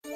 My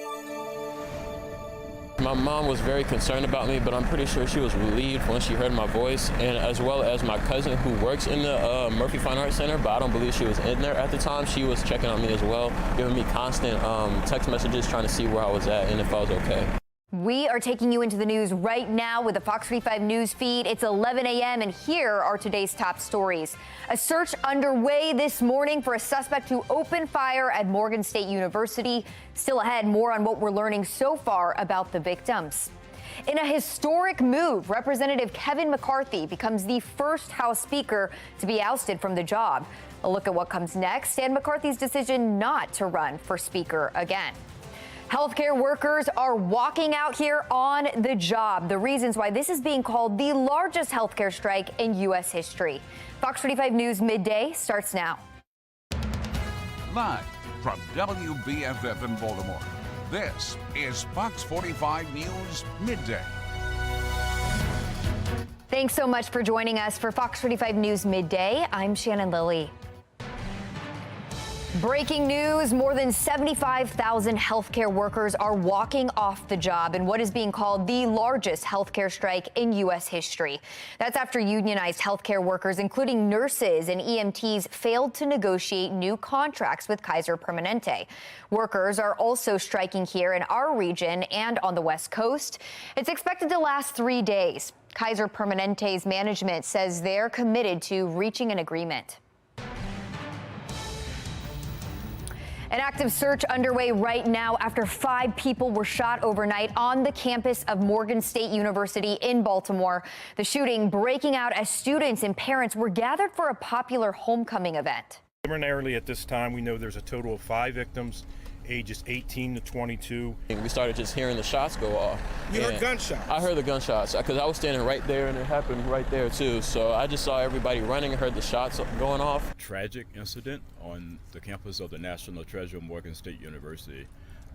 mom was very concerned about me, but I'm pretty sure she was relieved when she heard my voice, and as well as my cousin who works in the Murphy Fine Arts Center, but I don't believe she was in there at the time. She was checking on me as well, giving me constant text messages trying to see where I was at and if I was okay. We are taking you into the news right now with the Fox 45 news feed. It's 11 a.m. and here are today's top stories. A search underway this morning for a suspect who opened fire at Morgan State University. Still ahead, more on what we're learning so far about the victims. In a historic move, Representative Kevin McCarthy becomes the first House Speaker to be ousted from the job. A look at what comes next and McCarthy's decision not to run for Speaker again. Healthcare workers are walking out here on the job. The reasons why this is being called the largest healthcare strike in U.S. history. Fox 45 News Midday starts now. Live from WBFF in Baltimore, this is Fox 45 News Midday. Thanks so much for joining us for Fox 45 News Midday. I'm Shannon Lilly. Breaking news, more than 75,000 healthcare workers are walking off the job in what is being called the largest healthcare strike in U.S. history. That's after unionized healthcare workers, including nurses and EMTs, failed to negotiate new contracts with Kaiser Permanente. Workers are also striking here in our region and on the West Coast. It's expected to last 3 days. Kaiser Permanente's management says they're committed to reaching an agreement. An active search underway right now after 5 people were shot overnight on the campus of Morgan State University in Baltimore. The shooting breaking out as students and parents were gathered for a popular homecoming event. Preliminarily at this time, we know there's a total of 5 victims, ages 18 to 22. We started just hearing the shots go off. You heard gunshots? I heard the gunshots because I was standing right there and it happened right there too. So I just saw everybody running and heard the shots going off. Tragic incident on the campus of the National Treasure Morgan State University.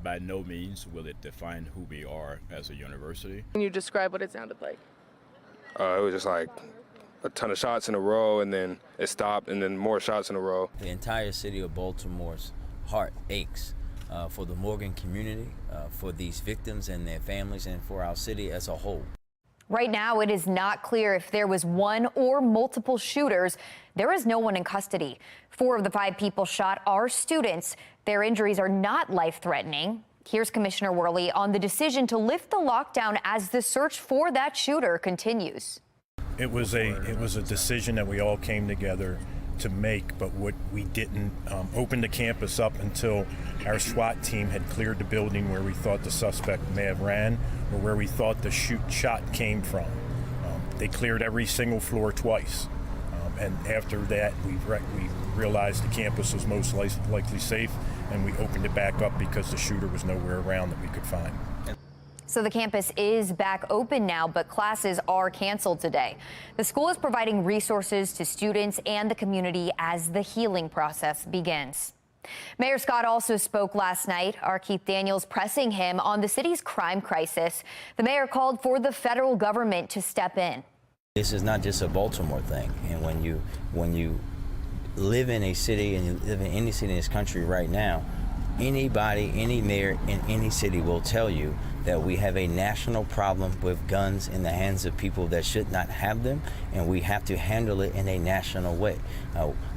By no means will it define who we are as a university. Can you describe what it sounded like? It was just like a ton of shots in a row, and then it stopped, and then more shots in a row. The entire city of Baltimore's heart aches for the Morgan community, for these victims and their families, and for our city as a whole. Right now, it is not clear if there was one or multiple shooters. There is no one in custody. 4 of the 5 people shot are students. Their injuries are not life-threatening. Here's Commissioner Worley on the decision to lift the lockdown as the search for that shooter continues. It was a decision that we all came together to make, but what we didn't open the campus up until our SWAT team had cleared the building where we thought the suspect may have ran or where we thought the shot came from. They cleared every single floor twice, and after that we realized the campus was most likely safe, and we opened it back up because the shooter was nowhere around that we could find. So the campus is back open now, but classes are canceled today. The school is providing resources to students and the community as the healing process begins. Mayor Scott also spoke last night. Our Keith Daniels pressing him on the city's crime crisis. The mayor called for the federal government to step in. This is not just a Baltimore thing, and when you live in a city and you live in any city in this country right now, anybody, any mayor in any city will tell you that we have a national problem with guns in the hands of people that should not have them, and we have to handle it in a national way.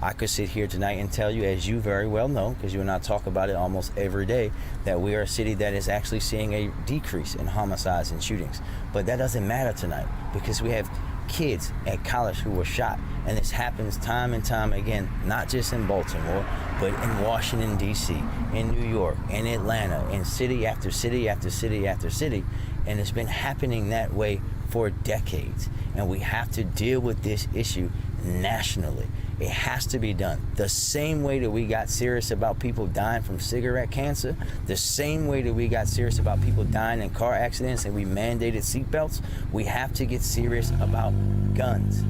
I could sit here tonight and tell you, as you very well know, because you and I talk about it almost every day, that we are a city that is actually seeing a decrease in homicides and shootings. But that doesn't matter tonight because we have kids at college who were shot, and this happens time and time again, not just in Baltimore, but in Washington, D.C., in New York, in Atlanta, in city after city after city after city, and it's been happening that way for decades, and we have to deal with this issue nationally. It has to be done. The same way that we got serious about people dying from cigarette cancer, the same way that we got serious about people dying in car accidents and we mandated seatbelts, we have to get serious about guns.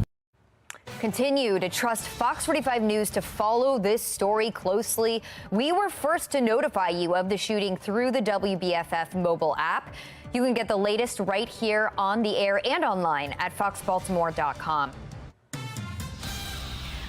Continue to trust Fox 45 News to follow this story closely. We were first to notify you of the shooting through the WBFF mobile app. You can get the latest right here on the air and online at foxbaltimore.com.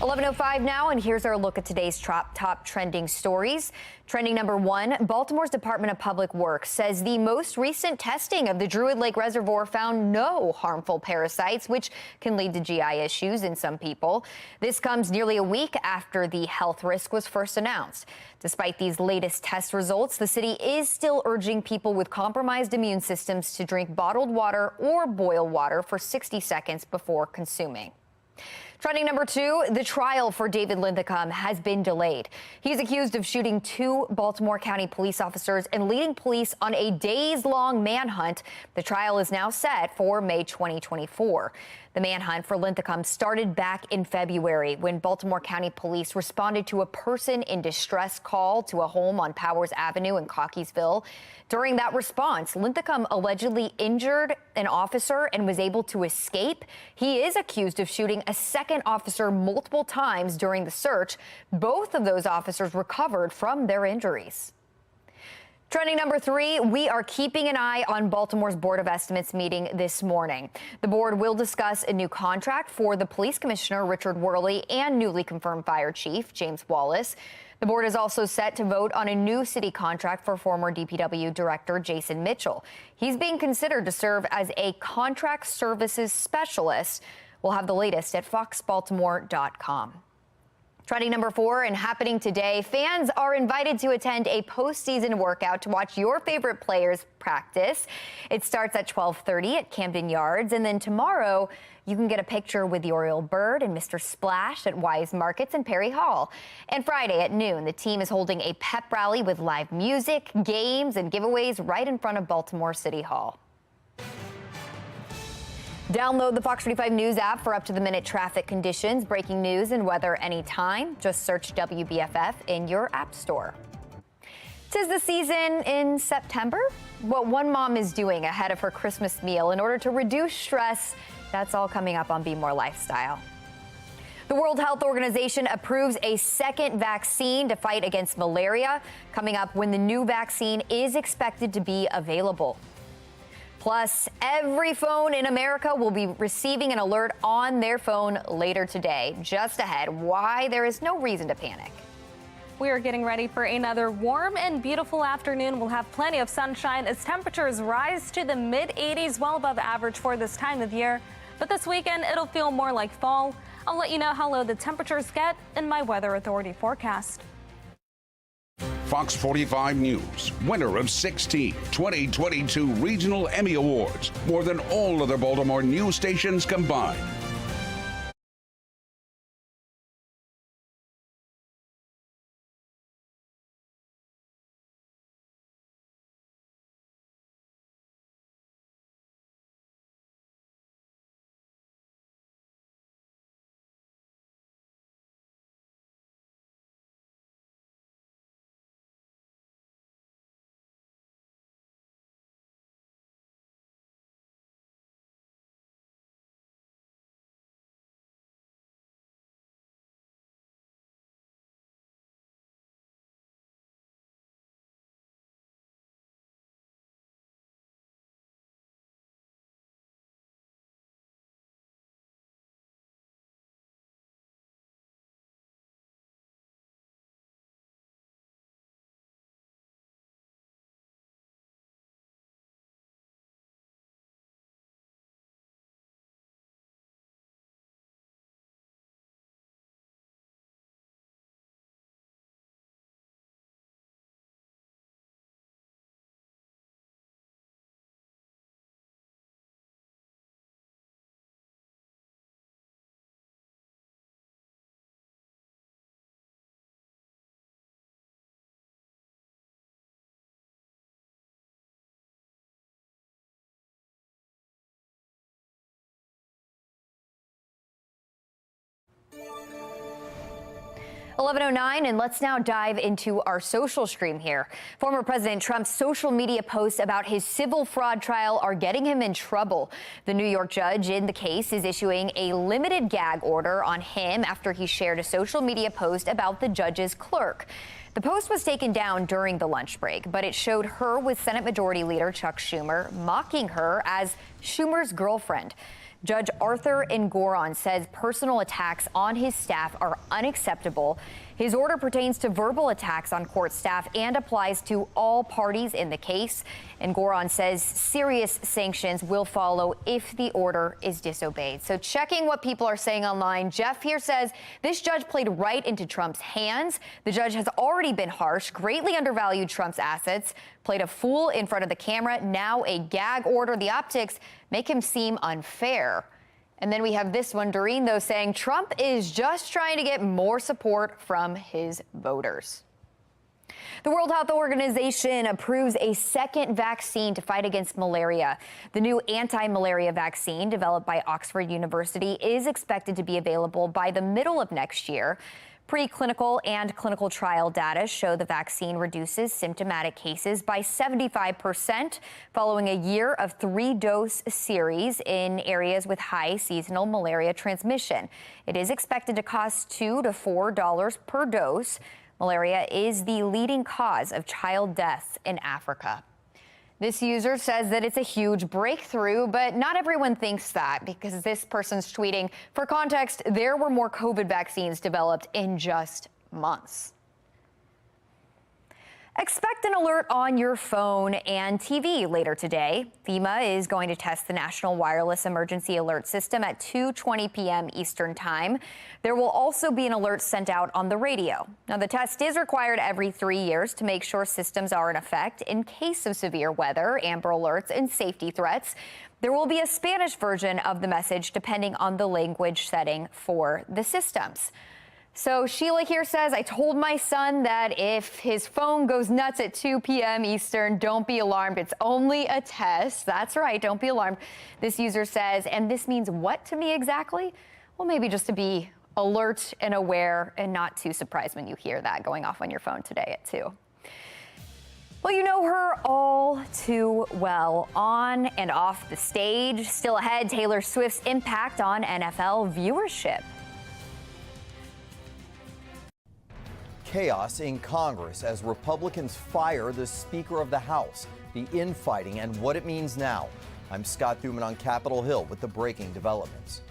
11:05 now, and here's our look at today's top trending stories. Trending number one, Baltimore's Department of Public Works says the most recent testing of the Druid Lake Reservoir found no harmful parasites, which can lead to GI issues in some people. This comes nearly a week after the health risk was first announced. Despite these latest test results, the city is still urging people with compromised immune systems to drink bottled water or boil water for 60 seconds before consuming. Trending number two, the trial for David Linthicum has been delayed. He's accused of shooting two Baltimore County police officers and leading police on a days-long manhunt. The trial is now set for May 2024. The manhunt for Linthicum started back in February when Baltimore County Police responded to a person in distress call to a home on Powers Avenue in Cockeysville. During that response, Linthicum allegedly injured an officer and was able to escape. He is accused of shooting a second officer multiple times during the search. Both of those officers recovered from their injuries. Trending number three, we are keeping an eye on Baltimore's Board of Estimates meeting this morning. The board will discuss a new contract for the police commissioner, Richard Worley, and newly confirmed fire chief, James Wallace. The board is also set to vote on a new city contract for former DPW director Jason Mitchell. He's being considered to serve as a contract services specialist. We'll have the latest at foxbaltimore.com. Trending number four and happening today, fans are invited to attend a postseason workout to watch your favorite players practice. It starts at 12:30 at Camden Yards, and then tomorrow you can get a picture with the Oriole Bird and Mr. Splash at Wise Markets and Perry Hall. And Friday at noon, the team is holding a pep rally with live music, games, and giveaways right in front of Baltimore City Hall. Download the Fox 45 News app for up-to-the-minute traffic conditions, breaking news, and weather anytime. Just search WBFF in your app store. 'Tis the season in September. What one mom is doing ahead of her Christmas meal in order to reduce stress, that's all coming up on Be More Lifestyle. The World Health Organization approves a second vaccine to fight against malaria, coming up when the new vaccine is expected to be available. Plus, every phone in America will be receiving an alert on their phone later today. Just ahead, why there is no reason to panic. We are getting ready for another warm and beautiful afternoon. We'll have plenty of sunshine as temperatures rise to the mid-80s, well above average for this time of year. But this weekend, it'll feel more like fall. I'll let you know how low the temperatures get in my Weather Authority forecast. Fox 45 News, winner of 16 2022 Regional Emmy Awards, more than all other Baltimore news stations combined. (11:09) and let's now dive into our social stream here. Former President Trump's social media posts about his civil fraud trial are getting him in trouble. The New York judge in the case is issuing a limited gag order on him after he shared a social media post about the judge's clerk. The post was taken down during the lunch break, but it showed her with Senate Majority Leader Chuck Schumer mocking her as Schumer's girlfriend. Judge Arthur Ngoron says personal attacks on his staff are unacceptable. His order pertains to verbal attacks on court staff and applies to all parties in the case. Ngoron says serious sanctions will follow if the order is disobeyed. So checking what people are saying online, Jeff here says this judge played right into Trump's hands. The judge has already been harsh, greatly undervalued Trump's assets, played a fool in front of the camera. Now a gag order. The optics make him seem unfair. And then we have this one, Doreen, though, saying Trump is just trying to get more support from his voters. The World Health Organization approves a second vaccine to fight against malaria. The new anti-malaria vaccine developed by Oxford University is expected to be available by the middle of next year. Preclinical and clinical trial data show the vaccine reduces symptomatic cases by 75% following a year of 3-dose series in areas with high seasonal malaria transmission. It is expected to cost $2 to $4 per dose. Malaria is the leading cause of child deaths in Africa. This user says that it's a huge breakthrough, but not everyone thinks that because this person's tweeting, for context, there were more COVID vaccines developed in just months. Expect an alert on your phone and TV later today. FEMA is going to test the National Wireless Emergency Alert System at 2:20 p.m. Eastern Time. There will also be an alert sent out on the radio. Now, the test is required every 3 years to make sure systems are in effect in case of severe weather, amber alerts, and safety threats. There will be a Spanish version of the message depending on the language setting for the systems. So Sheila here says, I told my son that if his phone goes nuts at 2 p.m. Eastern, don't be alarmed. It's only a test. That's right. Don't be alarmed. This user says, and this means what to me exactly? Well, maybe just to be alert and aware and not too surprised when you hear that going off on your phone today at 2. Well, you know her all too well on and off the stage. Still ahead, Taylor Swift's impact on NFL viewership. Chaos in Congress as Republicans fire the Speaker of the House, the infighting and what it means now. I'm Scott Thuman on Capitol Hill with the breaking developments.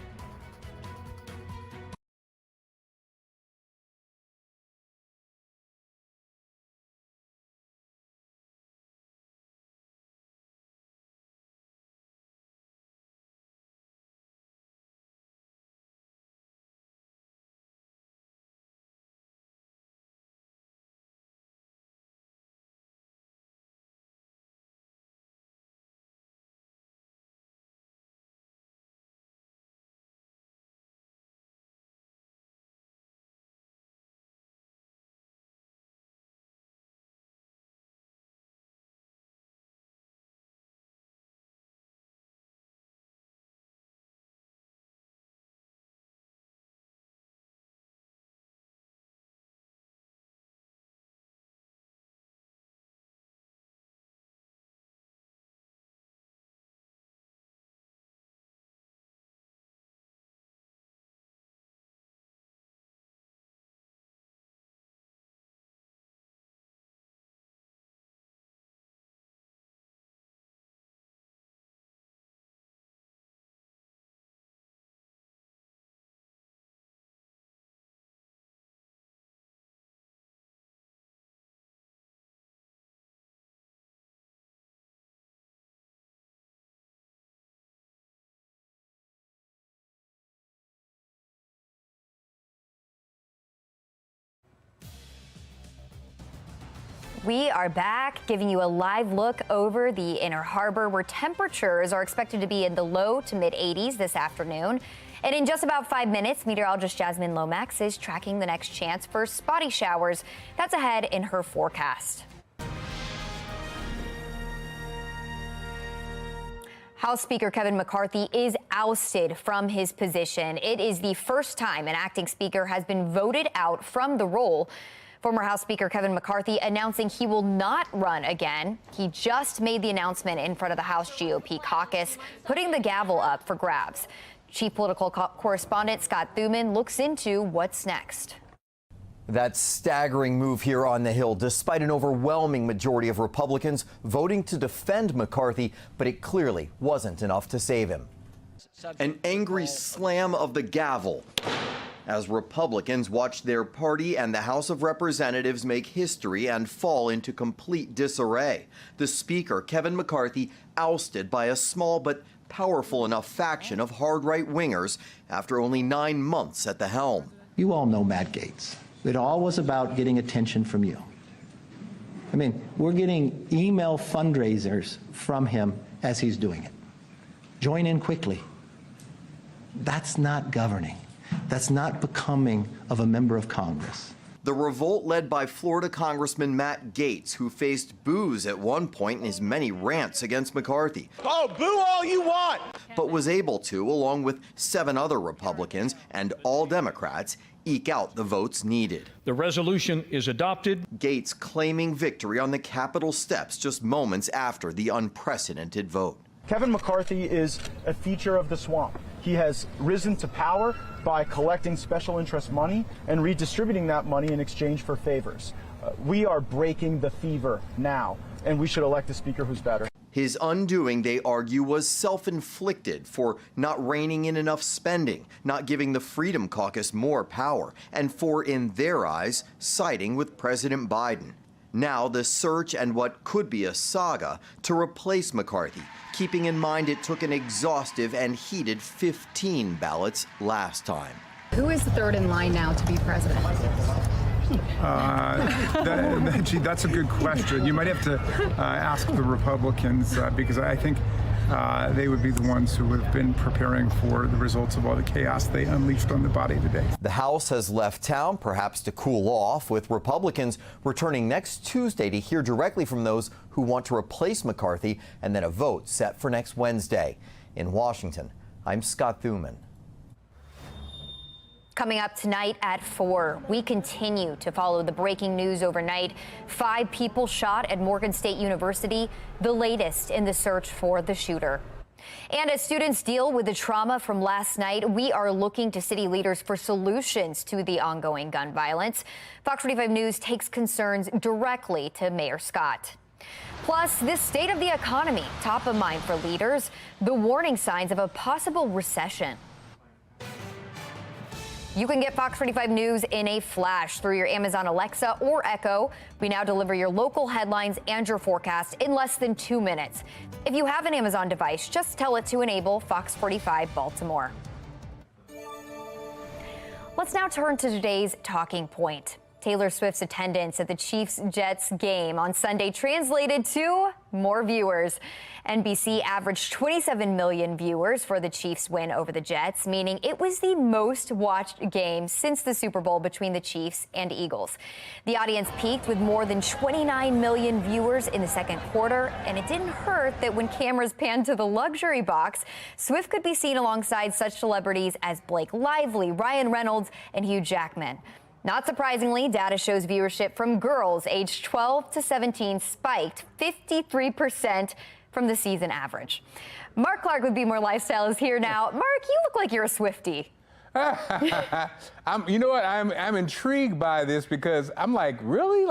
We are back, giving you a live look over the Inner Harbor, where temperatures are expected to be in the low to mid 80s this afternoon. And in just about 5 minutes, meteorologist Jasmine Lomax is tracking the next chance for spotty showers. That's ahead in her forecast. House Speaker Kevin McCarthy is ousted from his position. It is the first time an acting speaker has been voted out from the role. Former House Speaker Kevin McCarthy announcing he will not run again. He just made the announcement in front of the House GOP caucus, putting the gavel up for grabs. Chief political correspondent Scott Thuman looks into what's next. That staggering move here on the Hill, despite an overwhelming majority of Republicans voting to defend McCarthy, but it clearly wasn't enough to save him. An angry slam of the gavel as Republicans watch their party and the House of Representatives make history and fall into complete disarray. The Speaker, Kevin McCarthy, ousted by a small but powerful enough faction of hard right-wingers after only 9 months at the helm. You all know Matt Gaetz. It all was about getting attention from you. I mean, we're getting email fundraisers from him as he's doing it. Join in quickly. That's not governing. That's not becoming of a member of Congress. The revolt led by Florida Congressman Matt Gaetz, who faced boos at one point in his many rants against McCarthy. Oh, boo all you want! But was able to, along with 7 other Republicans and all Democrats, eke out the votes needed. The resolution is adopted. Gaetz claiming victory on the Capitol steps just moments after the unprecedented vote. Kevin McCarthy is a feature of the swamp. He has risen to power by collecting special interest money and redistributing that money in exchange for favors. We are breaking the fever now, and we should elect a speaker who's better. His undoing, they argue, was self-inflicted for not reining in enough spending, not giving the Freedom Caucus more power, and for, in their eyes, siding with President Biden. Now the search and what could be a saga to replace McCarthy, keeping in mind it took an exhaustive and heated 15 ballots last time. Who is the third in line now to be president? Gee, that's a good question. You might have to ask the Republicans because I think they would be the ones who have been preparing for the results of all the chaos they unleashed on the body today. The House has left town, perhaps to cool off, with Republicans returning next Tuesday to hear directly from those who want to replace McCarthy, and then a vote set for next Wednesday. In Washington, I'm Scott Thuman. Coming up tonight at 4, we continue to follow the breaking news overnight. 5 people shot at Morgan State University, the latest in the search for the shooter. And as students deal with the trauma from last night, we are looking to city leaders for solutions to the ongoing gun violence. Fox 45 News takes concerns directly to Mayor Scott. Plus, this state of the economy, top of mind for leaders, the warning signs of a possible recession. You can get Fox 45 News in a flash through your Amazon Alexa or Echo. We now deliver your local headlines and your forecast in less than 2 minutes. If you have an Amazon device, just tell it to enable Fox 45 Baltimore. Let's now turn to today's talking point. Taylor Swift's attendance at the Chiefs-Jets game on Sunday translated to more viewers. NBC averaged 27 million viewers for the Chiefs' win over the Jets, meaning it was the most watched game since the Super Bowl between the Chiefs and Eagles. The audience peaked with more than 29 million viewers in the second quarter, and it didn't hurt that when cameras panned to the luxury box, Swift could be seen alongside such celebrities as Blake Lively, Ryan Reynolds, and Hugh Jackman. Not surprisingly, data shows viewership from girls aged 12 to 17 spiked 53% from the season average. Mark Clark with Be More Lifestyle is here now. Mark, you look like you're a Swiftie. You know what? I'm intrigued by this because I'm like, really?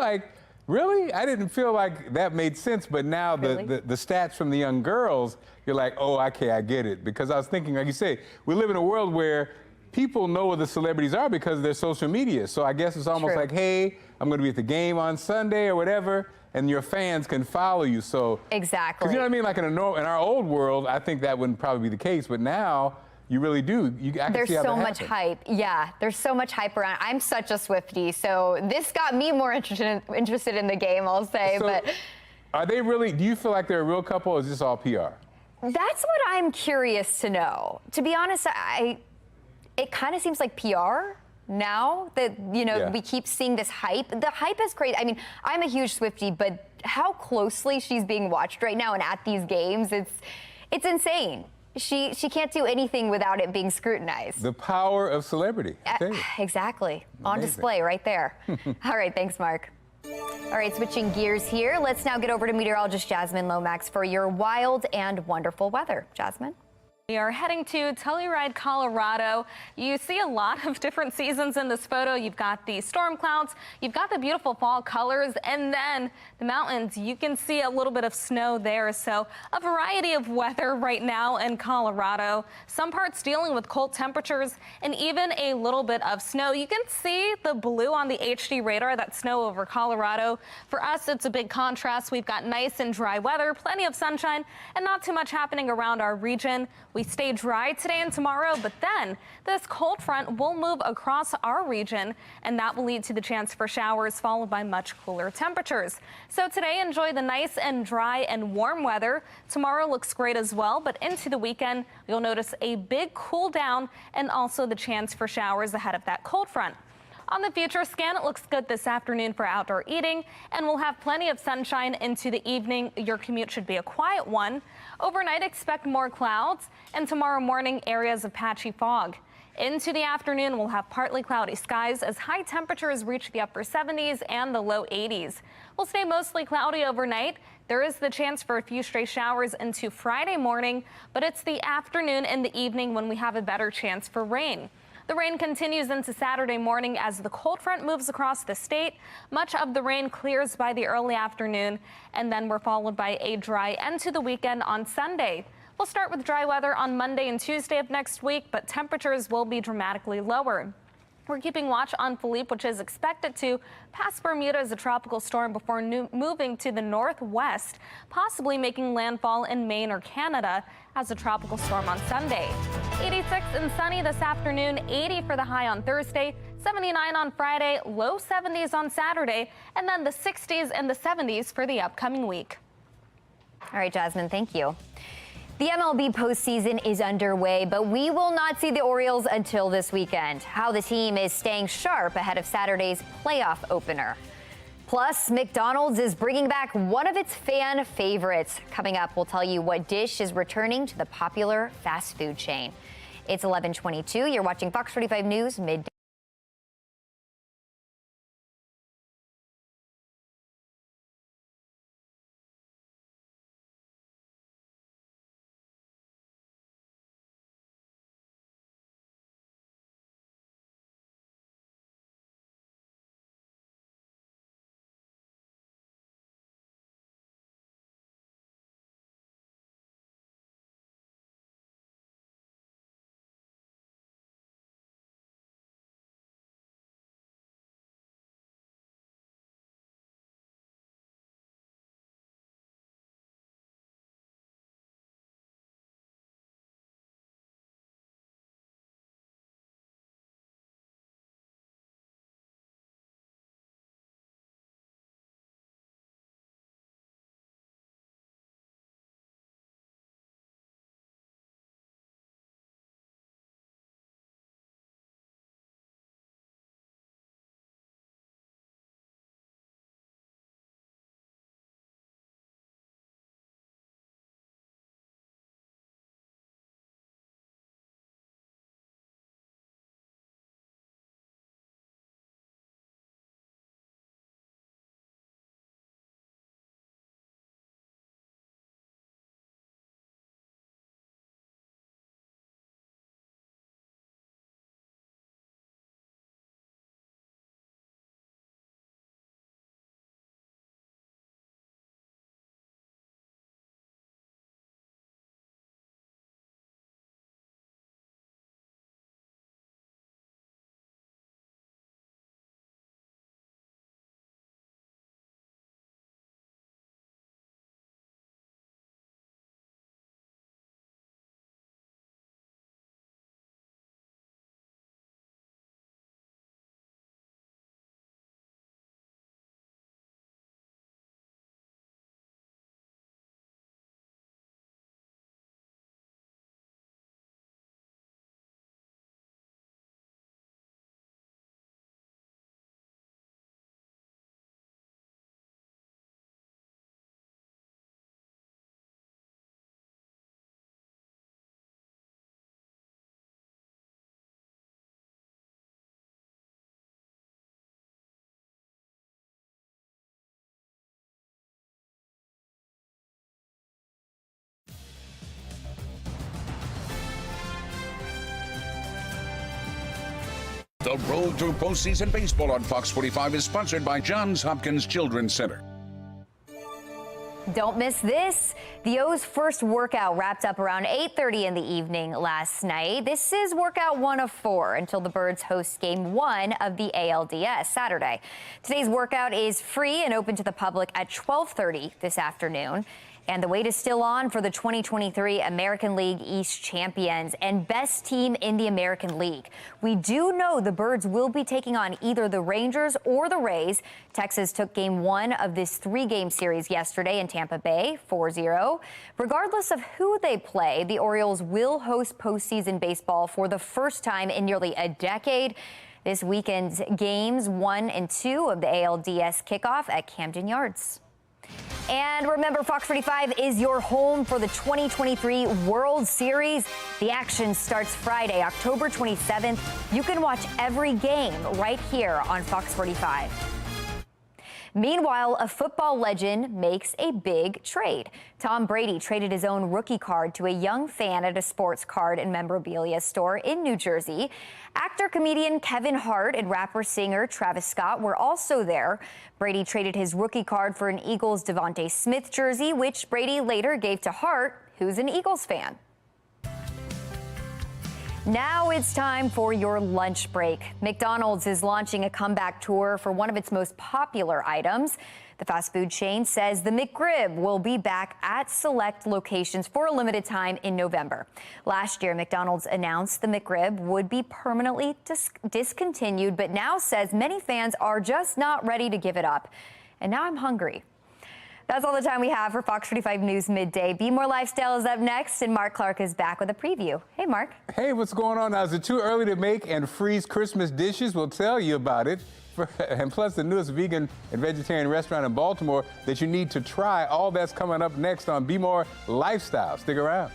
Really? I didn't feel like that made sense, but now Really? the stats from the young girls, you're like, oh, okay, I get it. Because I was thinking, like you say, we live in a world where people know what the celebrities are because of their social media. So I guess it's almost True. like, hey, I'm going to be at the game on Sunday or whatever, and your fans can follow you. So Exactly. 'cause you know what I mean? Like in our old world, I think that wouldn't probably be the case, but now you really do. I can There's see how so that much happens. hype. Yeah, there's so much hype around. I'm such a Swiftie, so this got me more interested in the game, I'll say. So, but are they really, do you feel like they're a real couple, or is this all PR? that's what I'm curious to know. To be honest, it kind of seems like PR now that, Yeah. we keep seeing this hype. The hype is crazy. I mean, I'm a huge Swiftie, but how closely she's being watched right now and at these games, it's insane. She can't do anything without it being scrutinized. The power of celebrity. I tell you. Exactly. On Amazing. display right there. All right, thanks, Mark. All right, switching gears here. Let's now get over to meteorologist Jasmine Lomax for your wild and wonderful weather. Jasmine? We are heading to Telluride, Colorado. You see a lot of different seasons in this photo. You've got the storm clouds, you've got the beautiful fall colors, and then the mountains. You can see a little bit of snow there. So a variety of weather right now in Colorado. Some parts dealing with cold temperatures and even a little bit of snow. You can see the blue on the HD radar, that snow over Colorado. For us, it's a big contrast. We've got nice and dry weather, plenty of sunshine, and not too much happening around our region. We stay dry today and tomorrow, but then this cold front will move across our region, and that will lead to the chance for showers, followed by much cooler temperatures. So today, enjoy the nice and dry and warm weather. Tomorrow looks great as well, but into the weekend, you'll notice a big cool down and also the chance for showers ahead of that cold front. On the future scan, it looks good this afternoon for outdoor eating, and we'll have plenty of sunshine into the evening. Your commute should be a quiet one. Overnight, expect more clouds, and tomorrow morning, areas of patchy fog. Into the afternoon, we'll have partly cloudy skies as high temperatures reach the upper 70s and the low 80s. We'll stay mostly cloudy overnight. There is the chance for a few stray showers into Friday morning, but it's the afternoon and the evening when we have a better chance for rain. The rain continues into Saturday morning as the cold front moves across the state. Much of the rain clears by the early afternoon, and then we're followed by a dry end to the weekend on Sunday. We'll start with dry weather on Monday and Tuesday of next week, but temperatures will be dramatically lower. We're keeping watch on Philippe, which is expected to pass Bermuda as a tropical storm before moving to the northwest, possibly making landfall in Maine or Canada as a tropical storm on Sunday. 86 and sunny this afternoon, 80 for the high on Thursday, 79 on Friday, low 70s on Saturday, and then the 60s and the 70s for the upcoming week. All right, Jasmine, thank you. The MLB postseason is underway, but we will not see the Orioles until this weekend. How the team is staying sharp ahead of Saturday's playoff opener. Plus, McDonald's is bringing back one of its fan favorites. Coming up, we'll tell you what dish is returning to the popular fast food chain. It's 11:22. You're watching Fox 45 News Midday. The road through postseason baseball on Fox 45 is sponsored by Johns Hopkins Children's Center. Don't miss this. The O's first workout wrapped up around 8:30 in the evening last night. This is workout 1 of 4 until the Birds host game 1 of the ALDS Saturday. Today's workout is free and open to the public at 12:30 this afternoon. And the wait is still on for the 2023 American League East champions and best team in the American League. We do know the Birds will be taking on either the Rangers or the Rays. Texas took game 1 of this 3-game series yesterday in Tampa Bay, 4-0. Regardless of who they play, the Orioles will host postseason baseball for the first time in nearly a decade. This weekend's games 1 and 2 of the ALDS kickoff at Camden Yards. And remember, Fox 45 is your home for the 2023 World Series. The action starts Friday, October 27th. You can watch every game right here on Fox 45. Meanwhile, a football legend makes a big trade. Tom Brady traded his own rookie card to a young fan at a sports card and memorabilia store in New Jersey. Actor-comedian Kevin Hart and rapper-singer Travis Scott were also there. Brady traded his rookie card for an Eagles Devontae Smith jersey, which Brady later gave to Hart, who's an Eagles fan. Now it's time for your lunch break. McDonald's is launching a comeback tour for one of its most popular items. The fast food chain says the McRib will be back at select locations for a limited time in November. Last year, McDonald's announced the McRib would be permanently discontinued, but now says many fans are just not ready to give it up. And now I'm hungry. That's all the time we have for Fox 45 News Midday. Be More Lifestyle is up next, and Mark Clark is back with a preview. Hey, Mark. Hey, what's going on? Now, is it too early to make and freeze Christmas dishes? We'll tell you about it. And plus, the newest vegan and vegetarian restaurant in Baltimore that you need to try. All that's coming up next on Be More Lifestyle. Stick around.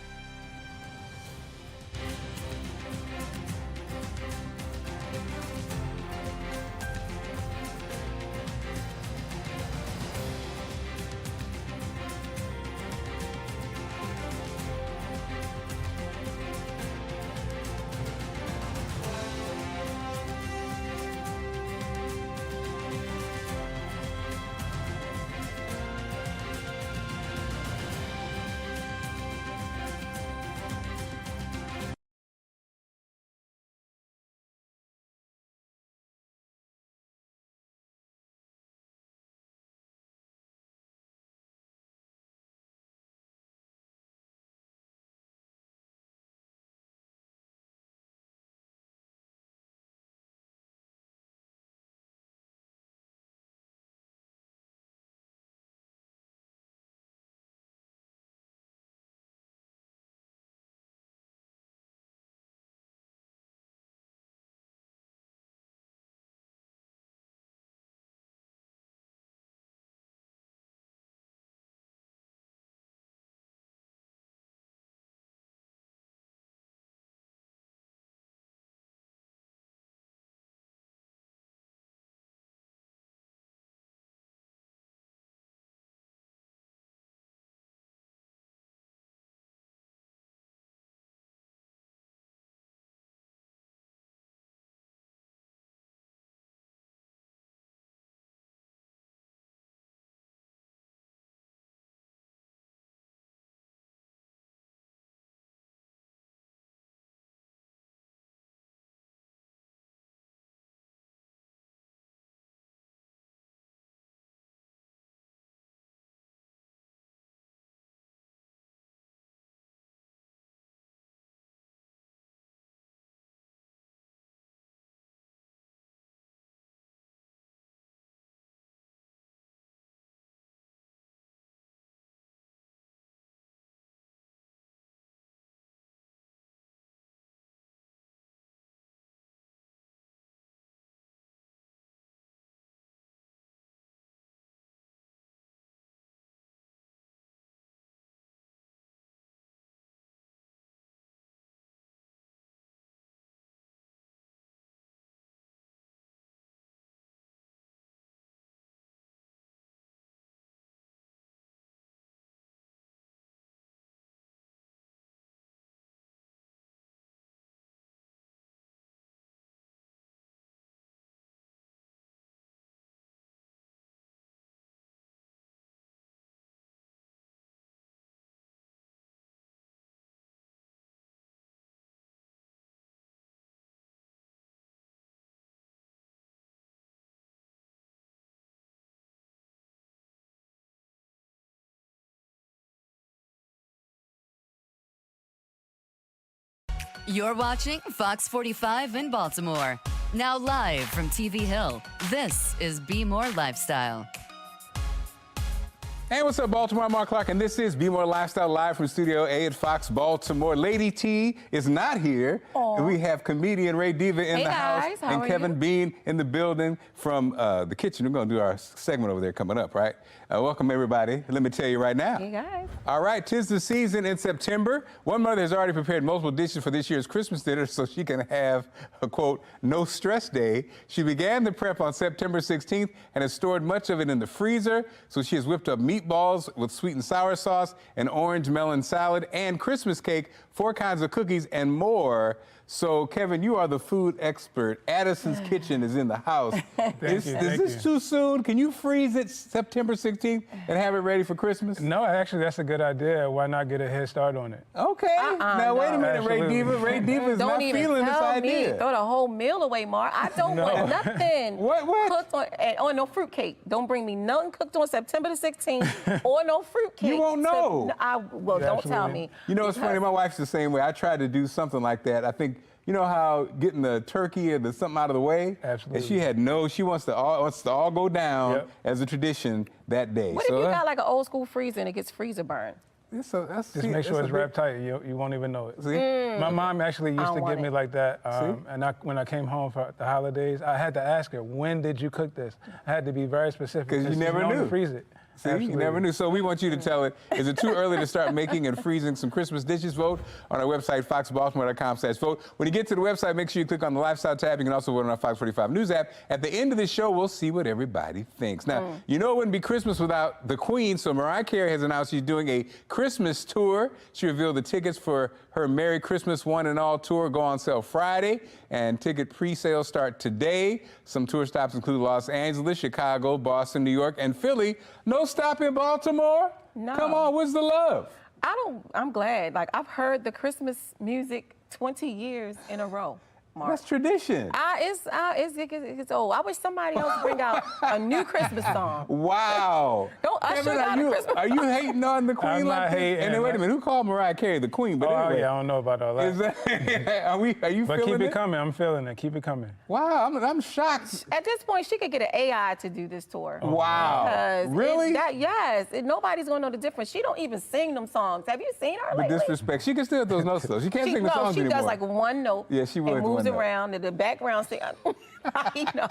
You're watching Fox 45 in Baltimore. Now live from TV Hill, this is Be More Lifestyle. Hey, what's up, Baltimore? I'm Mark Clark, and this is Be More Lifestyle live from Studio A at Fox Baltimore. Lady T is not here. Aww. We have comedian Ray Diva in the house and Kevin Bean in the building from the kitchen. We're going to do our segment over there coming up, right? Welcome, everybody. Let me tell you right now. Hey, guys. All right, 'tis the season in September. One mother has already prepared multiple dishes for this year's Christmas dinner so she can have a, quote, no stress day. She began the prep on September 16th and has stored much of it in the freezer. So she has whipped up meatballs with sweet and sour sauce, an orange melon salad, and Christmas cake, 4 kinds of cookies, and more. So, Kevin, you are the food expert. Addison's Kitchen is in the house. Is this too soon? Can you freeze it September 16th and have it ready for Christmas? No, actually, that's a good idea. Why not get a head start on it? Okay. Now, wait a minute, Ray Diva. Ray Diva is not feeling this idea. Throw the whole meal away, Mark. I don't want nothing cooked on no fruitcake. Don't bring me nothing cooked on September the 16th or no fruitcake. You won't know. Don't tell me. You know, it's funny. My wife's the same way. I tried to do something like that. I think, you know how getting the turkey or something out of the way? Absolutely. And she wants to all go down as a tradition that day. What if you got like an old school freezer and it gets freezer burned? Just make sure it's wrapped tight. You won't even know it. See? My mom actually used to get me like that. And when I came home for the holidays, I had to ask her, when did you cook this? I had to be very specific. Because you never knew. Freeze it. See, you never knew. So we want you to tell it. Is it too early to start making and freezing some Christmas dishes? Vote on our website, foxbaltimore.com/vote. When you get to the website, make sure you click on the Lifestyle tab. You can also vote on our Fox 45 News app. At the end of the show, we'll see what everybody thinks. Now, you know it wouldn't be Christmas without the Queen, so Mariah Carey has announced she's doing a Christmas tour. She revealed the tickets for her Merry Christmas One and All tour go on sale Friday, and ticket pre-sales start today. Some tour stops include Los Angeles, Chicago, Boston, New York, and Philly. No stop in Baltimore? No. Come on, where's the love? I'm glad. Like, I've heard the Christmas music 20 years in a row. Mark. That's tradition. It's old. I wish somebody else bring out a new Christmas song. Wow. Don't usher out a Christmas Are you hating on the Queen I'm like not this? hating. And then wait a minute, who called Mariah Carey the Queen? But anyway, yeah, I don't know about all that. Is that are you but feeling keep it? it coming. I'm feeling it. Keep it coming. Wow, I'm shocked. At this point, she could get an AI to do this tour. Wow. Really? Yes. Nobody's going to know the difference. She don't even sing them songs. Have you seen her lately? With disrespect, she can still hit those notes though. She can't sing the songs anymore. She does like one note. Yeah, she would. And moves around and the background sing. I know.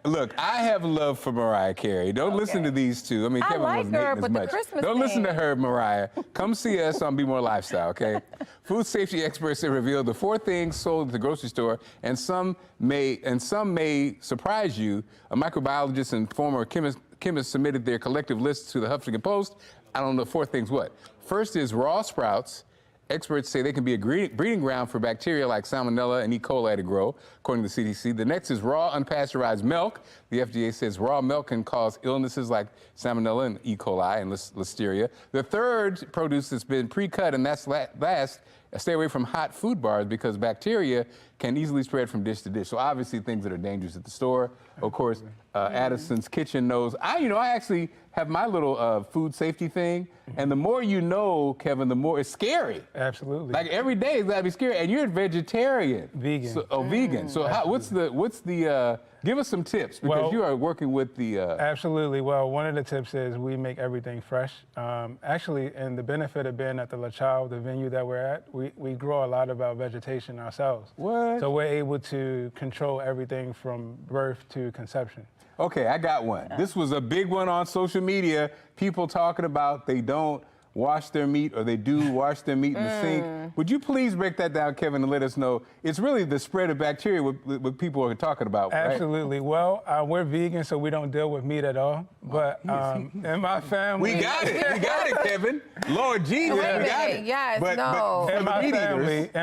Look, I have love for Mariah Carey. Don't listen to these two. I mean, Kevin like wasn't her, hating but as the much. Christmas Don't listen to thing. her, Mariah. Come see us on Be More Lifestyle, okay? Food safety experts have revealed the 4 things sold at the grocery store, and some may surprise you. A microbiologist and former chemist submitted their collective list to the Huffington Post. I don't know 4 things what. First is raw sprouts. Experts say they can be a breeding ground for bacteria like Salmonella and E. coli to grow, according to the CDC. The next is raw unpasteurized milk. The FDA says raw milk can cause illnesses like Salmonella and E. coli and Listeria. The third produce that's been pre-cut, and that's last, stay away from hot food bars because bacteria can easily spread from dish to dish. So obviously things that are dangerous at the store. Of course, Addison's Kitchen knows. I actually have my little food safety thing, and the more you know, Kevin, the more it's scary. Absolutely. Like every day it's gotta be scary, and you're a vegetarian. Vegan. So, vegan. So what's the give us some tips because you are working with the. Absolutely. Well, one of the tips is we make everything fresh. Actually, and the benefit of being at the La Chow, the venue that we're at, we grow a lot of our vegetation ourselves. What? So we're able to control everything from birth to conception. Okay, I got one. This was a big one on social media. People talking about they don't wash their meat or they do wash their meat in the sink. Would you please break that down, Kevin, and let us know? It's really the spread of bacteria what people are talking about, right? Absolutely. Well, we're vegan, so we don't deal with meat at all. But in my family... We got it. We got it, Kevin. Lord Jesus, we got it. Yes, but in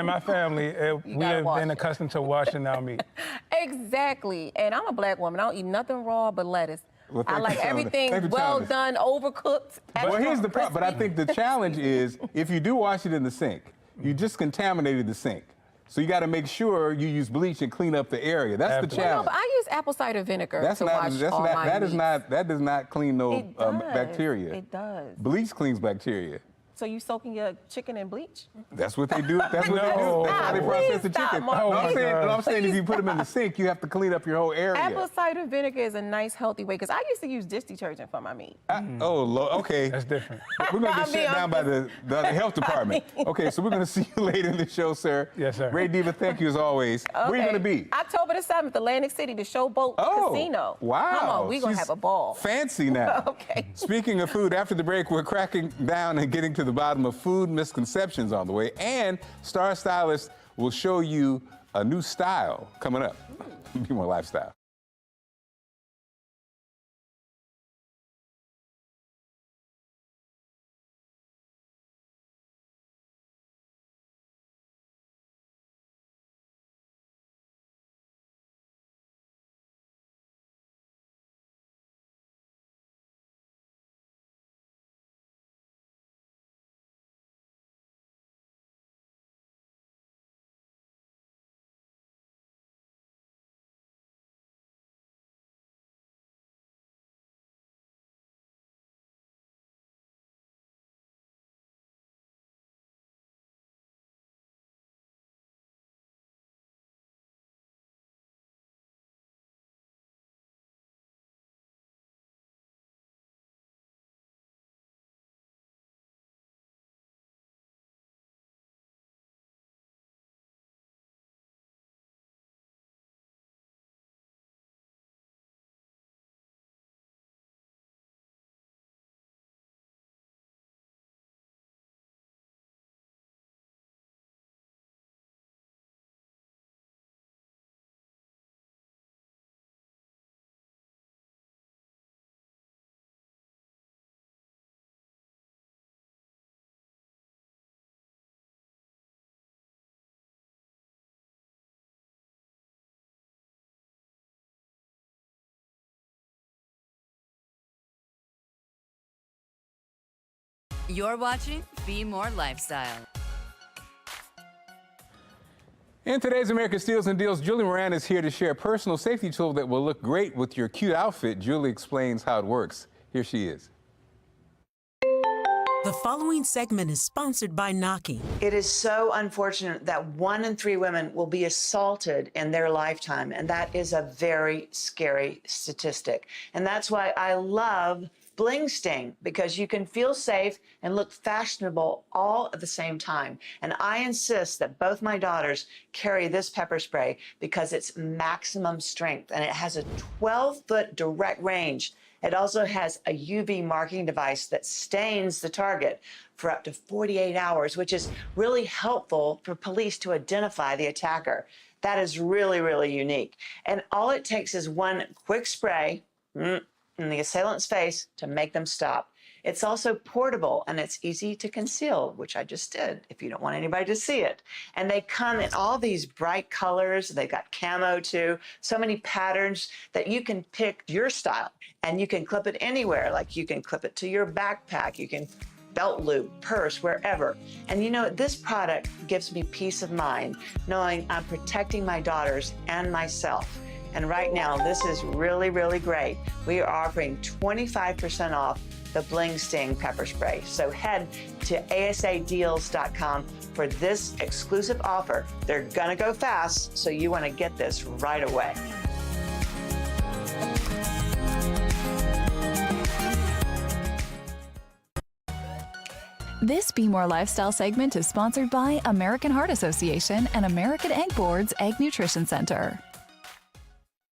my family, we have been accustomed to washing our meat. Exactly. And I'm a black woman. I don't eat nothing raw but lettuce. Well, I like everything well done, overcooked. Well, here's the problem. But I think the challenge is if you do wash it in the sink, you just contaminated the sink. So you got to make sure you use bleach and clean up the area. That's the challenge. No, but I use apple cider vinegar to wash all my meats. That does not clean no bacteria. It does. Bleach cleans bacteria. So you soaking your chicken in bleach? That's what they do. That's what they do. That's how they process the chicken. I'm saying if you put them in the sink, you have to clean up your whole area. Apple cider vinegar is a nice, healthy way, because I used to use dish detergent for my meat. Okay. That's different. We're going to get shut down by the health department. Okay, so we're going to see you later in the show, sir. Yes, sir. Ray Diva, thank you as always. Okay. Where are you going to be? October the 7th, Atlantic City, the Showboat Casino. Wow. Come on, we're going to have a ball. Fancy now. Okay. Speaking of food, after the break, we're cracking down and getting to the bottom of food misconceptions on the way. And Star Stylist will show you a new style coming up. Be More Lifestyle. You're watching Be More Lifestyle. In today's American Steals and Deals, Julie Moran is here to share a personal safety tool that will look great with your cute outfit. Julie explains how it works. Here she is. The following segment is sponsored by Naki. It is so unfortunate that 1 in 3 women will be assaulted in their lifetime, and that is a very scary statistic. And that's why I love Bling Sting, because you can feel safe and look fashionable all at the same time. And I insist that both my daughters carry this pepper spray because it's maximum strength and it has a 12-foot direct range. It also has a UV marking device that stains the target for up to 48 hours, which is really helpful for police to identify the attacker. That is really, really unique. And all it takes is one quick spray in the assailant's face to make them stop. It's also portable and it's easy to conceal, which I just did if you don't want anybody to see it. And they come in all these bright colors. They got camo too, so many patterns that you can pick your style and you can clip it anywhere. Like you can clip it to your backpack, you can belt loop, purse, wherever. And you know, this product gives me peace of mind knowing I'm protecting my daughters and myself. And right now, this is really, really great. We are offering 25% off the Bling Sting pepper spray. So head to asadeals.com for this exclusive offer. They're gonna go fast, so you wanna get this right away. This Be More Lifestyle segment is sponsored by American Heart Association and American Egg Board's Egg Nutrition Center.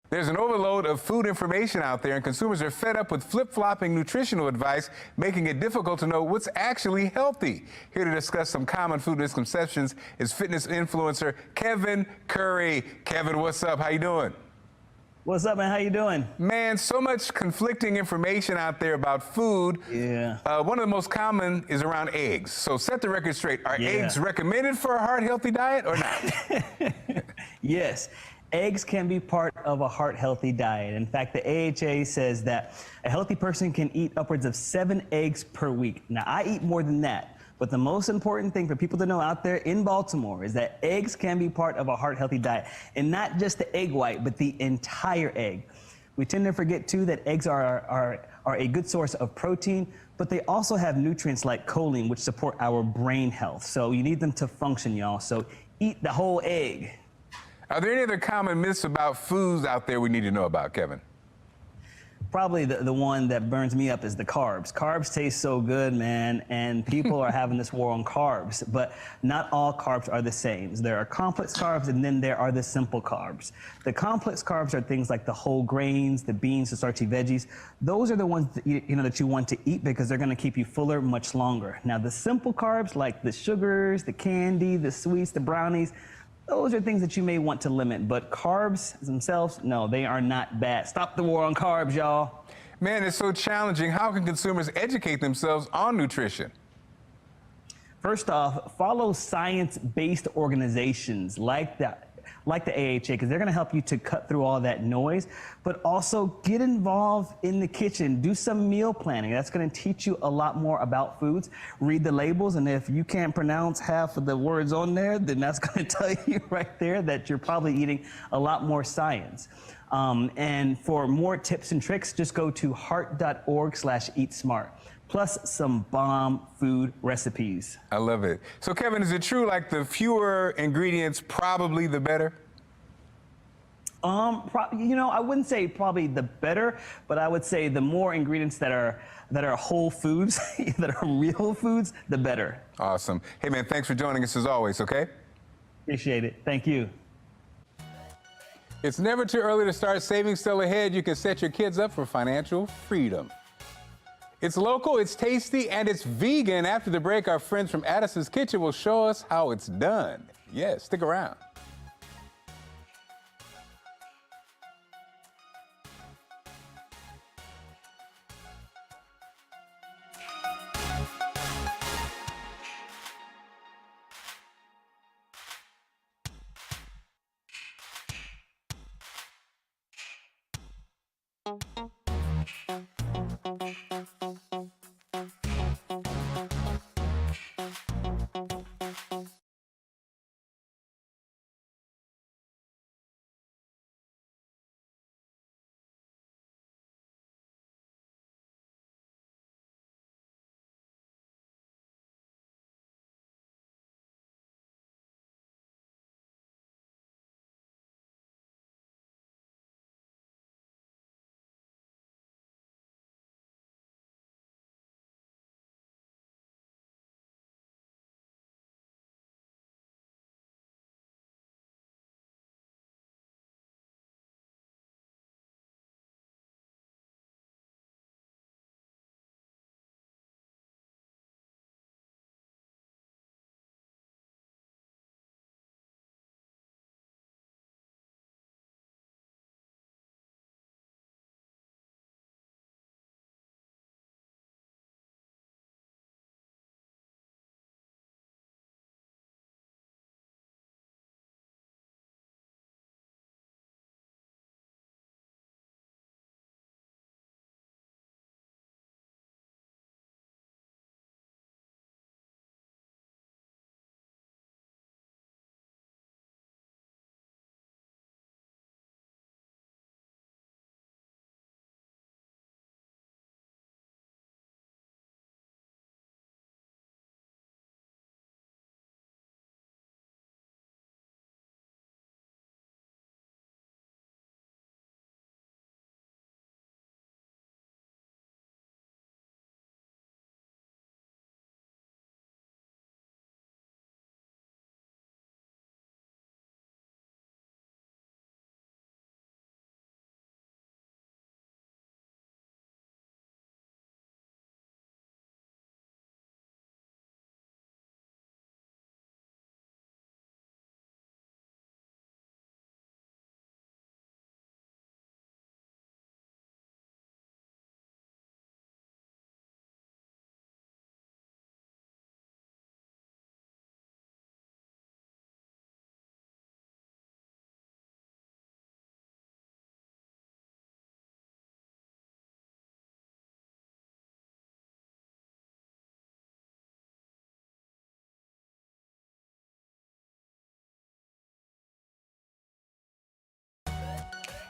There's an overload of food information out there, and consumers are fed up with flip-flopping nutritional advice, making it difficult to know what's actually healthy. Here to discuss some common food misconceptions is fitness influencer Kevin Curry. Kevin, what's up? How you doing? What's up, man? How you doing? Man, so much conflicting information out there about food. Yeah. One of the most common is around eggs. So set the record straight. Are eggs recommended for a heart-healthy diet or not? Yes. Eggs can be part of a heart-healthy diet. In fact, the AHA says that a healthy person can eat upwards of 7 eggs per week. Now, I eat more than that, but the most important thing for people to know out there in Baltimore is that eggs can be part of a heart-healthy diet, and not just the egg white, but the entire egg. We tend to forget too that eggs are a good source of protein, but they also have nutrients like choline, which support our brain health. So you need them to function, y'all. So eat the whole egg. Are there any other common myths about foods out there we need to know about, Kevin? Probably the one that burns me up is the carbs. Carbs taste so good, man, and people are having this war on carbs, but not all carbs are the same. There are complex carbs, and then there are the simple carbs. The complex carbs are things like the whole grains, the beans, the starchy veggies. Those are the ones that that you want to eat because they're going to keep you fuller much longer. Now, the simple carbs like the sugars, the candy, the sweets, the brownies, those are things that you may want to limit, but carbs themselves, no, they are not bad. Stop the war on carbs, y'all. Man, it's so challenging. How can consumers educate themselves on nutrition? First off, follow science-based organizations like the AHA, because they're going to help you to cut through all that noise, but also get involved in the kitchen. Do some meal planning. That's going to teach you a lot more about foods. Read the labels, and if you can't pronounce half of the words on there, then that's going to tell you right there that you're probably eating a lot more science. And for more tips and tricks, just go to heart.org/eatsmart. Plus some bomb food recipes. I love it. So Kevin, is it true like the fewer ingredients, probably the better? I wouldn't say probably the better, but I would say the more ingredients that are whole foods, that are real foods, the better. Awesome. Hey man, thanks for joining us as always, okay? Appreciate it. Thank you. It's never too early to start saving. Still ahead, you can set your kids up for financial freedom. It's local, it's tasty, and it's vegan. After the break, our friends from Addison's Kitchen will show us how it's done. Yes, stick around.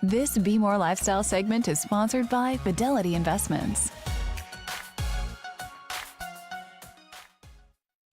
This Be More Lifestyle segment is sponsored by Fidelity Investments.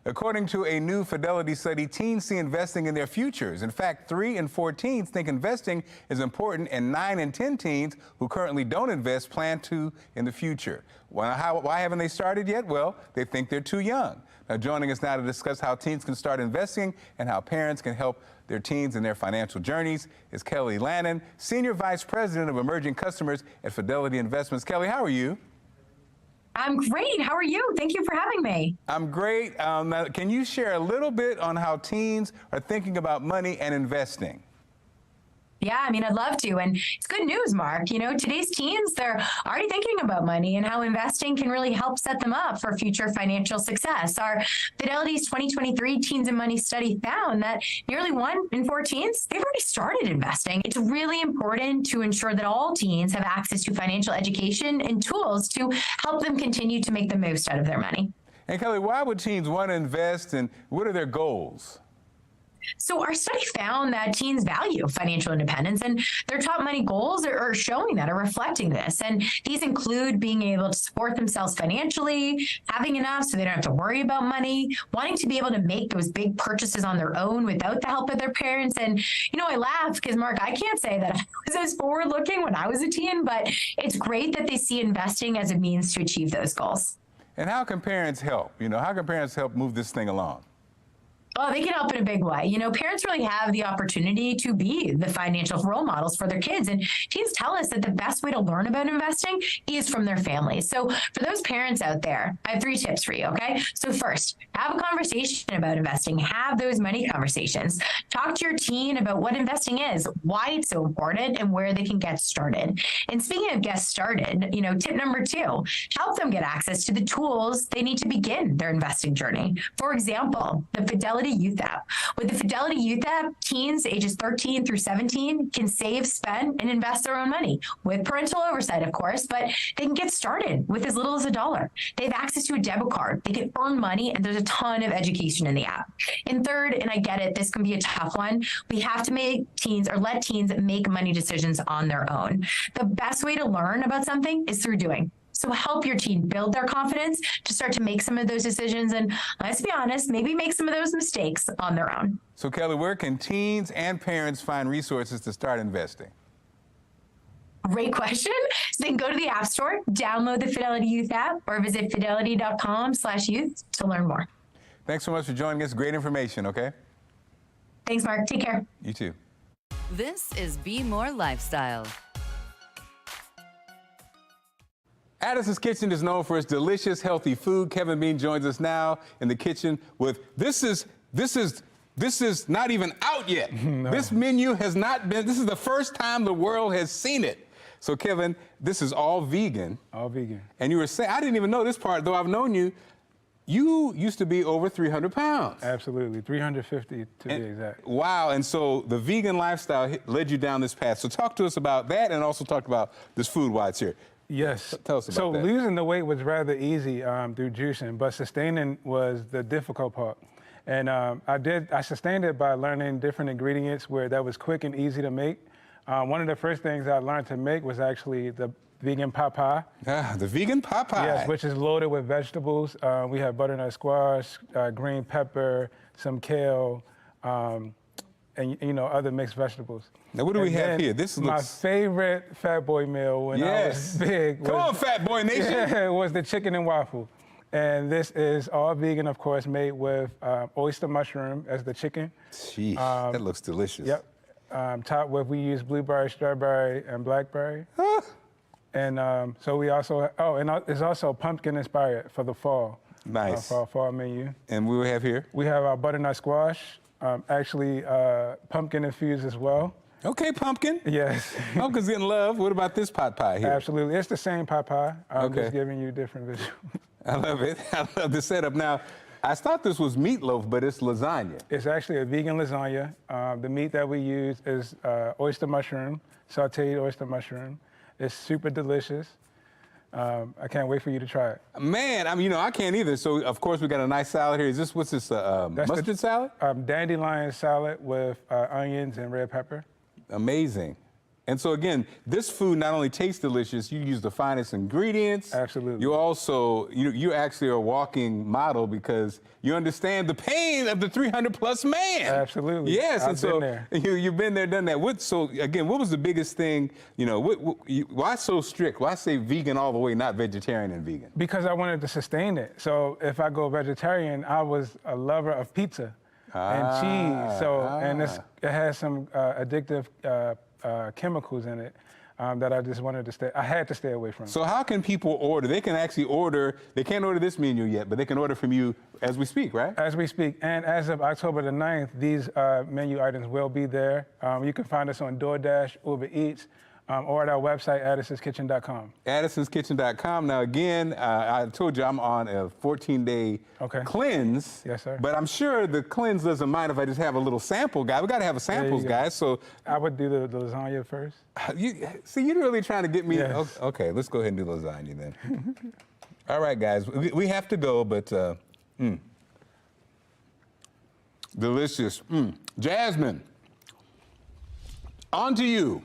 According to a new Fidelity study, teens see investing in their futures. In fact, 3 in 4 teens think investing is important, and 9 in 10 teens who currently don't invest plan to in the future. Well, why haven't they started yet? Well, they think they're too young. Now, joining us now to discuss how teens can start investing and how parents can help their teens in their financial journeys is Kelly Lannon, Senior Vice President of Emerging Customers at Fidelity Investments. Kelly, how are you? I'm great. How are you? Thank you for having me. I'm great. Now, can you share a little bit on how teens are thinking about money and investing? Yeah, I mean, I'd love to. And it's good news, Mark. You know, today's teens, they're already thinking about money and how investing can really help set them up for future financial success. Our Fidelity's 2023 Teens and Money study found that nearly 1 in 4 teens, they've already started investing. It's really important to ensure that all teens have access to financial education and tools to help them continue to make the most out of their money. And Kelly, why would teens want to invest, and what are their goals? So our study found that teens value financial independence, and their top money goals are showing that, are reflecting this. And these include being able to support themselves financially, having enough so they don't have to worry about money, wanting to be able to make those big purchases on their own without the help of their parents. And, you know, I laugh because, Mark, I can't say that I was as forward-looking when I was a teen, but it's great that they see investing as a means to achieve those goals. And how can parents help? You know, how can parents help move this thing along? Oh, they can help in a big way. You know, parents really have the opportunity to be the financial role models for their kids. And teens tell us that the best way to learn about investing is from their families. So for those parents out there, I have 3 tips for you, okay? So first, have a conversation about investing. Have those money conversations. Talk to your teen about what investing is, why it's so important, and where they can get started. And speaking of get started, you know, tip number 2, help them get access to the tools they need to begin their investing journey. For example, the Fidelity Youth app. With the Fidelity Youth app, teens ages 13 through 17 can save, spend, and invest their own money with parental oversight, of course, but they can get started with as little as $1. They have access to a debit card. They can earn money, and there's a ton of education in the app. And third, and I get it, this can be a tough one, we have to make teens or let teens make money decisions on their own. The best way to learn about something is through doing. So help your teen build their confidence to start to make some of those decisions. And let's be honest, maybe make some of those mistakes on their own. So Kelly, where can teens and parents find resources to start investing? Great question. So they can go to the App Store, download the Fidelity Youth app, or visit fidelity.com/youth to learn more. Thanks so much for joining us. Great information, okay? Thanks, Mark. Take care. You too. This is Be More Lifestyle. Addison's Kitchen is known for its delicious, healthy food. Kevin Bean joins us now in the kitchen with this is not even out yet. No. This menu has not been. This is the first time the world has seen it. So Kevin, this is all vegan. All vegan. And you were saying, I didn't even know this part, though I've known you. You used to be over 300 pounds. Absolutely, 350 to be exact. Wow, and so the vegan lifestyle led you down this path. So talk to us about that, and also talk about this food while it's here. Yes. Tell us about that. So losing the weight was rather easy through juicing, but sustaining was the difficult part. And I sustained it by learning different ingredients where that was quick and easy to make. One of the first things I learned to make was actually the vegan pot pie. Ah, the vegan pot pie. Yes, which is loaded with vegetables. We have butternut squash, green pepper, some kale, and you know, other mixed vegetables. Now, what do we have here? This my looks... favorite Fat Boy meal when I was big. Come on, Fat Boy Nation. Yeah, was the chicken and waffle. And this is all vegan, of course, made with oyster mushroom as the chicken. Jeez, that looks delicious. Yep. Topped with, we use blueberry, strawberry, and blackberry. And so we also, and it's also pumpkin inspired for the fall. Nice. For our fall menu. And what do we have here? We have our butternut squash, actually pumpkin infused as well. Okay, pumpkin. Yes. Pumpkin's getting love. What about this pot pie here? Absolutely. It's the same pot pie. I'm Okay. just giving you different visuals. I love it. I love the setup. Now, I thought this was meatloaf, but it's lasagna. It's actually a vegan lasagna. The meat that we use is oyster mushroom, sauteed oyster mushroom. It's super delicious. I can't wait for you to try it. Man, I mean, you know, I can't either. So, of course, we got a nice salad here. Is this, what's this, mustard salad? Dandelion salad with onions and red pepper. Amazing. And so again, this food not only tastes delicious, you use the finest ingredients. Absolutely. You also, you actually are a walking model because you understand the pain of the 300-plus man. Absolutely. Yes, I've and so been there. you've been there, done that. So again, what was the biggest thing, why so strict? Why say vegan all the way, not vegetarian and vegan? Because I wanted to sustain it. So if I go vegetarian, I was a lover of pizza and cheese. So, and it has some addictive chemicals in it that I just wanted to I had to stay away from. So how can people order? They can actually order, they can't order this menu yet, but they can order from you as we speak, right? As we speak. And as of October the 9th, these menu items will be there. You can find us on DoorDash, Uber Eats, or at our website, addisonskitchen.com. addisonskitchen.com. Now, again, I told you I'm on a 14-day cleanse. Yes, sir. But I'm sure the cleanse doesn't mind if I just have a little sample, guy. We got to have a samples, guys. So I would do the lasagna first. You're really trying to get me. Yes. Okay, let's go ahead and do lasagna then. All right, guys. We have to go, but delicious. Jasmine, on to you.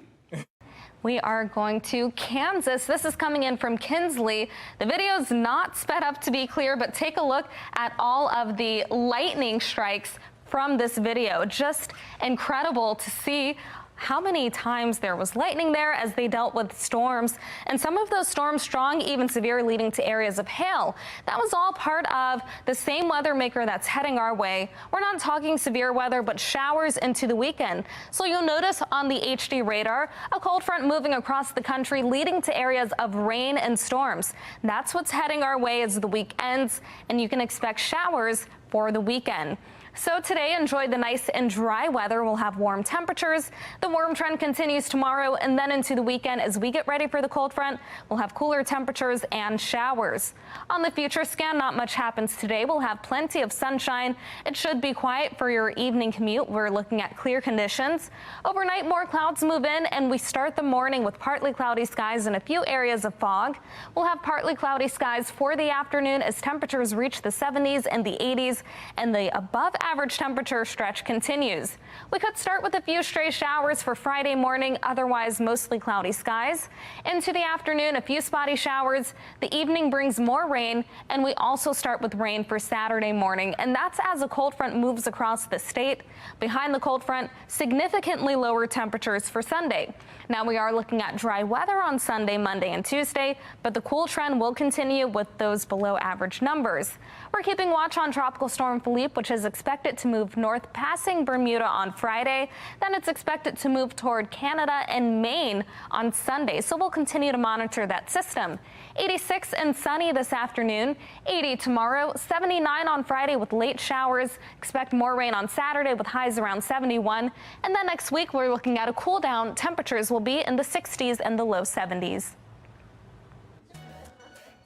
We are going to Kansas. This is coming in from Kinsley. The video's not sped up to be clear, but take a look at all of the lightning strikes from this video. Just incredible to see how many times there was lightning there as they dealt with storms, and some of those storms strong, even severe, leading to areas of hail. That was all part of the same weather maker that's heading our way. We're not talking severe weather, but showers into the weekend. So you'll notice on the HD radar, a cold front moving across the country, leading to areas of rain and storms. That's what's heading our way as the week ends, and you can expect showers for the weekend. So today, enjoy the nice and dry weather. We'll have warm temperatures. The warm trend continues tomorrow and then into the weekend as we get ready for the cold front. We'll have cooler temperatures and showers. On the future scan, not much happens today. We'll have plenty of sunshine. It should be quiet for your evening commute. We're looking at clear conditions. Overnight, more clouds move in, and we start the morning with partly cloudy skies and a few areas of fog. We'll have partly cloudy skies for the afternoon as temperatures reach the 70s and the 80s, and the above average temperature stretch continues. We could start with a few stray showers for Friday morning, otherwise mostly cloudy skies. Into the afternoon, a few spotty showers. The evening brings more rain, and we also start with rain for Saturday morning, and that's as a cold front moves across the state. Behind the cold front, significantly lower temperatures for Sunday. Now we are looking at dry weather on Sunday, Monday, and Tuesday, but the cool trend will continue with those below average numbers. We're keeping watch on Tropical Storm Philippe, which is expected to move north, passing Bermuda on Friday. Then it's expected to move toward Canada and Maine on Sunday, so we'll continue to monitor that system. 86 and sunny this afternoon, 80 tomorrow, 79 on Friday with late showers. Expect more rain on Saturday with highs around 71. And then next week, we're looking at a cool down. Temperatures will be in the 60s and the low 70s.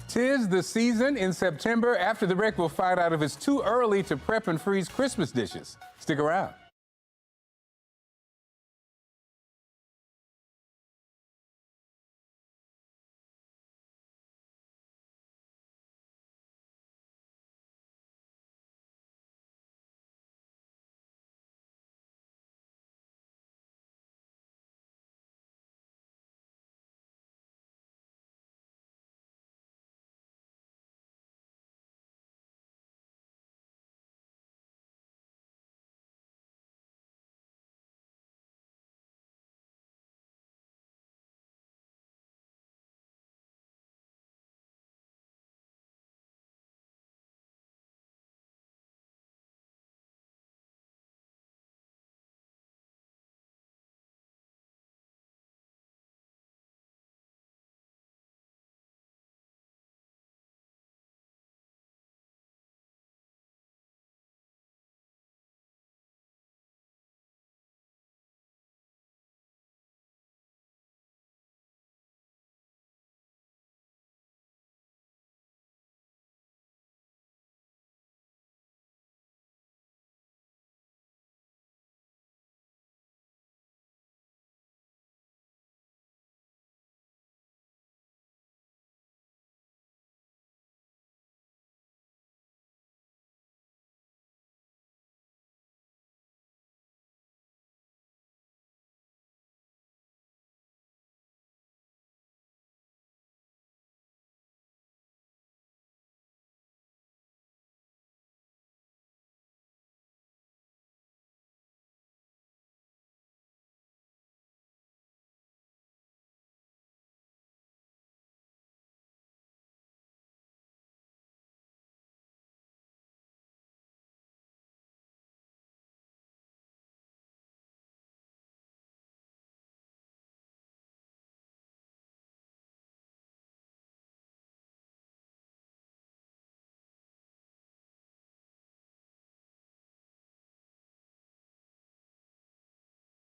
'Tis the season in September. After the break, we'll find out if it's too early to prep and freeze Christmas dishes. Stick around.